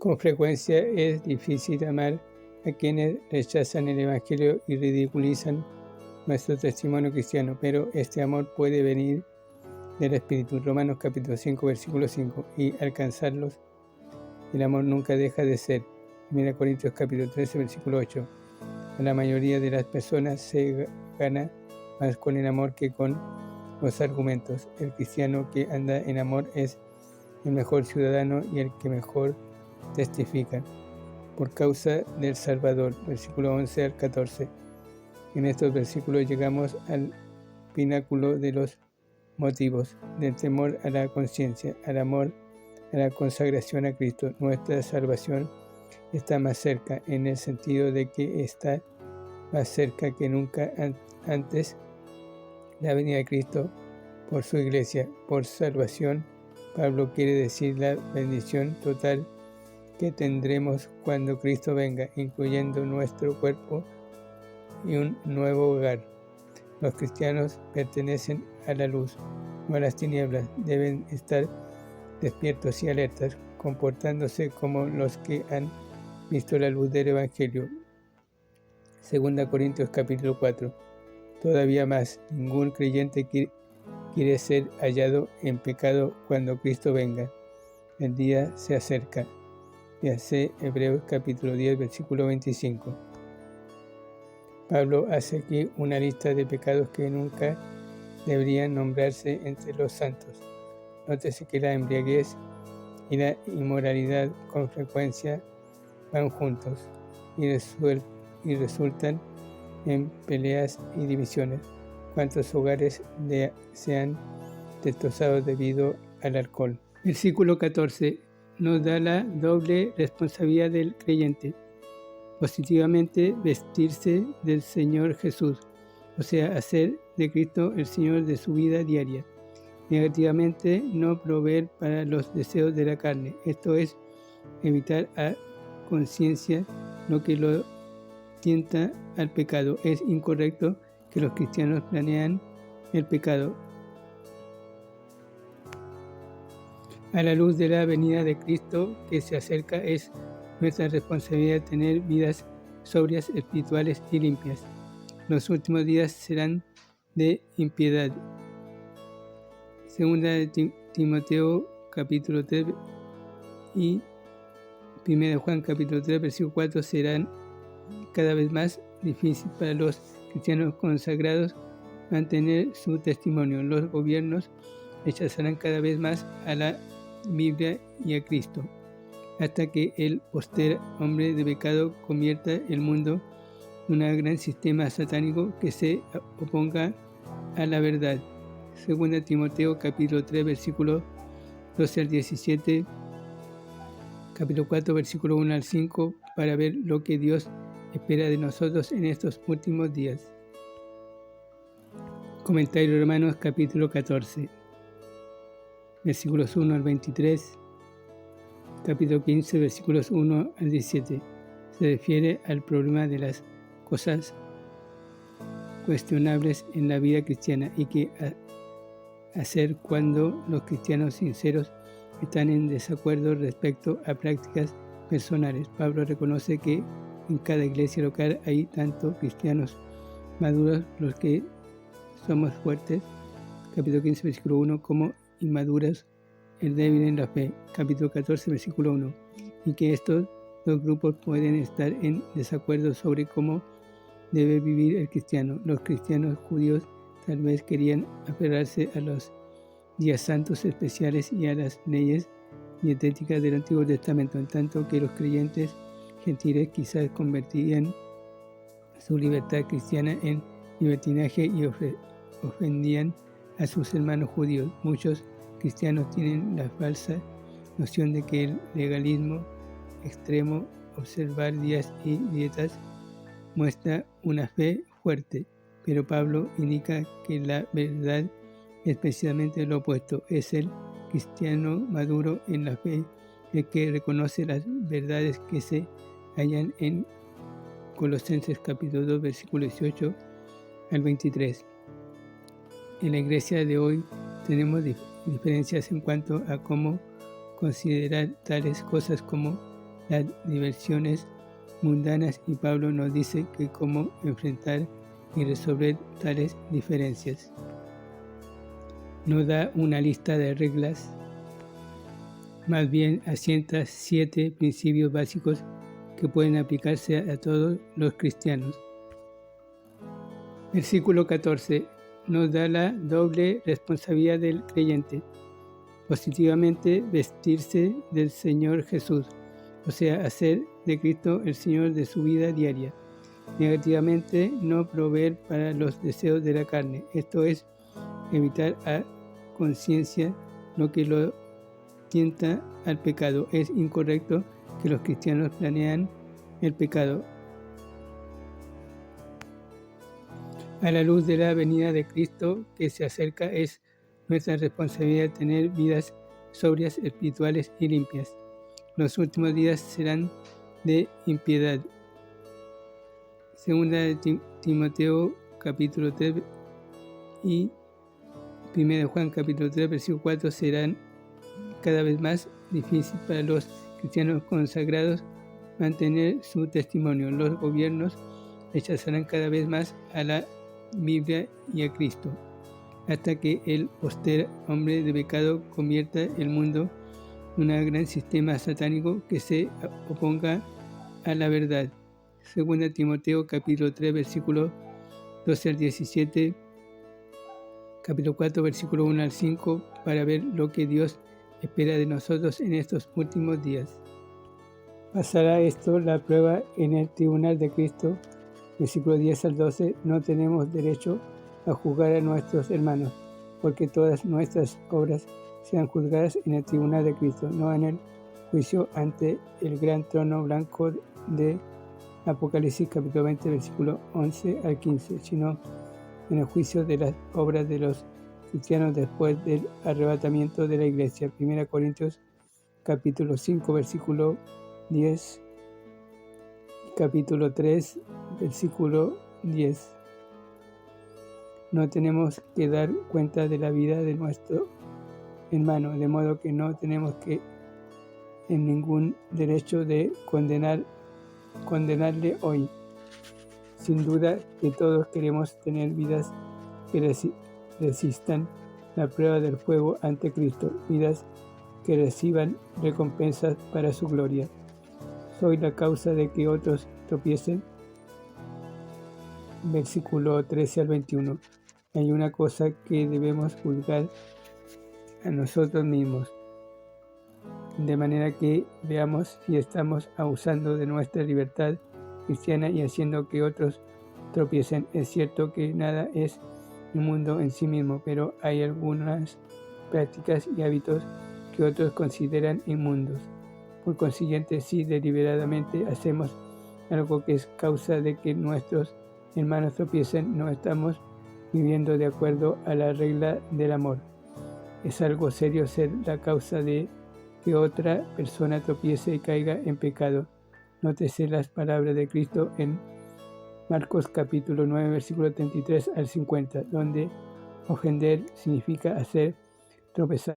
Con frecuencia es difícil amar a quienes rechazan el Evangelio y ridiculizan nuestro testimonio cristiano, pero este amor puede venir del Espíritu. Romanos capítulo 5, versículo 5. Y alcanzarlos, el amor nunca deja de ser. 1 Corintios capítulo 13, versículo 8. A la mayoría de las personas se gana más con el amor que con los argumentos. El cristiano que anda en amor es el mejor ciudadano y el que mejor testifica. Por causa del Salvador, versículo 11 al 14. En estos versículos llegamos al pináculo de los motivos, del temor a la conciencia, al amor, a la consagración a Cristo. Nuestra salvación está más cerca, en el sentido de que está más cerca que nunca antes la venida de Cristo por su iglesia. Por salvación, Pablo quiere decir la bendición total que tendremos cuando Cristo venga, incluyendo nuestro cuerpo y un nuevo hogar. Los cristianos pertenecen a la luz, no a las tinieblas. Deben estar despiertos y alertas, comportándose como los que han visto la luz del Evangelio. 2 Corintios capítulo 4. Todavía más, ningún creyente quiere ser hallado en pecado cuando Cristo venga. El día se acerca. Véase Hebreos capítulo 10, versículo 25. Pablo hace aquí una lista de pecados que nunca deberían nombrarse entre los santos. Nótese que la embriaguez y la inmoralidad con frecuencia van juntos y resultan en peleas y divisiones. ¿Cuántos hogares se han destrozado debido al alcohol? Versículo 14 nos da la doble responsabilidad del creyente. Positivamente, vestirse del Señor Jesús, o sea, hacer de Cristo el Señor de su vida diaria. Negativamente, no proveer para los deseos de la carne, esto es, evitar a conciencia lo que lo tienta al pecado. Es incorrecto que los cristianos planean el pecado. A la luz de la venida de Cristo que se acerca, es nuestra responsabilidad tener vidas sobrias, espirituales y limpias. Los últimos días serán de impiedad. Segunda de Timoteo capítulo 3 y 1 Juan capítulo 3 versículo 4 serán cada vez más difícil para los cristianos consagrados mantener su testimonio. Los gobiernos rechazarán cada vez más a la Biblia y a Cristo, hasta que el postrer hombre de pecado convierta el mundo en un gran sistema satánico que se oponga a la verdad. Segunda Timoteo capítulo 3 versículo 12 al 17, capítulo 4 versículo 1 al 5, para ver lo que Dios espera de nosotros en estos últimos días. Comentario Romanos capítulo 14, versículos 1 al 23, capítulo 15, versículos 1 al 17. Se refiere al problema de las cosas cuestionables en la vida cristiana y qué hacer cuando los cristianos sinceros están en desacuerdo respecto a prácticas personales. Pablo reconoce que en cada iglesia local hay tanto cristianos maduros, los que somos fuertes, capítulo 15, versículo 1, como inmaduros, el débil en la fe, capítulo 14, versículo 1, y que estos dos grupos pueden estar en desacuerdo sobre cómo debe vivir el cristiano. Los cristianos judíos tal vez querían aferrarse a los días santos especiales y a las leyes dietéticas del Antiguo Testamento, en tanto que los creyentes gentiles quizás convertirían su libertad cristiana en libertinaje y ofendían a sus hermanos judíos. Muchos cristianos tienen la falsa noción de que el legalismo extremo, observar días y dietas, muestra una fe fuerte, pero Pablo indica que la verdad es precisamente lo opuesto. Es el cristiano maduro en la fe el que reconoce las verdades que se hallan en Colosenses capítulo 2 versículo 18 al 23. En la iglesia de hoy tenemos diferencias en cuanto a cómo considerar tales cosas como las diversiones mundanas, y Pablo nos dice que cómo enfrentar y resolver tales diferencias. No da una lista de reglas, más bien asienta 7 principios básicos que pueden aplicarse a todos los cristianos. Versículo 14 nos da la doble responsabilidad del creyente. Positivamente, vestirse del Señor Jesús, o sea, hacer de Cristo el Señor de su vida diaria. Negativamente, no proveer para los deseos de la carne, esto es, evitar a conciencia lo que lo tienta al pecado. Es incorrecto que los cristianos planean el pecado. A la luz de la venida de Cristo que se acerca, es nuestra responsabilidad tener vidas sobrias, espirituales y limpias. Los últimos días serán de impiedad. Segunda de Timoteo capítulo 3 y Primera de Juan capítulo 3 versículo 4 serán cada vez más difícil para los cristianos consagrados mantener su testimonio. Los gobiernos rechazarán cada vez más a la Biblia y a Cristo, hasta que el postrer hombre de pecado convierta el mundo en un gran sistema satánico que se oponga a la verdad. Segunda Timoteo capítulo 3 versículo 12 al 17, capítulo 4 versículo 1 al 5, para ver lo que Dios espera de nosotros en estos últimos días. Pasará esto la prueba en el tribunal de Cristo. Versículo 10 al 12, no tenemos derecho a juzgar a nuestros hermanos, porque todas nuestras obras sean juzgadas en el tribunal de Cristo, no en el juicio ante el gran trono blanco de Apocalipsis capítulo 20, versículo 11 al 15, sino en el juicio de las obras de los cristianos después del arrebatamiento de la iglesia. 1 Corintios capítulo 5, versículo 10, capítulo 3, versículo 10. No tenemos que dar cuenta de la vida de nuestro hermano, de modo que no tenemos que en ningún derecho de condenarle hoy. Sin duda que todos queremos tener vidas que resistan la prueba del fuego ante Cristo, vidas que reciban recompensas para su gloria. ¿Soy la causa de que otros tropiecen? Versículo 13 al 21. Hay una cosa que debemos juzgar a nosotros mismos, de manera que veamos si estamos abusando de nuestra libertad cristiana y haciendo que otros tropiecen. Es cierto que nada es inmundo en sí mismo, pero hay algunas prácticas y hábitos que otros consideran inmundos. Por consiguiente, si deliberadamente hacemos algo que es causa de que nuestros hermanos tropiecen, no estamos viviendo de acuerdo a la regla del amor. Es algo serio ser la causa de que otra persona tropiece y caiga en pecado. Nótese las palabras de Cristo en Marcos capítulo 9, versículo 33 al 50, donde ofender significa hacer tropezar.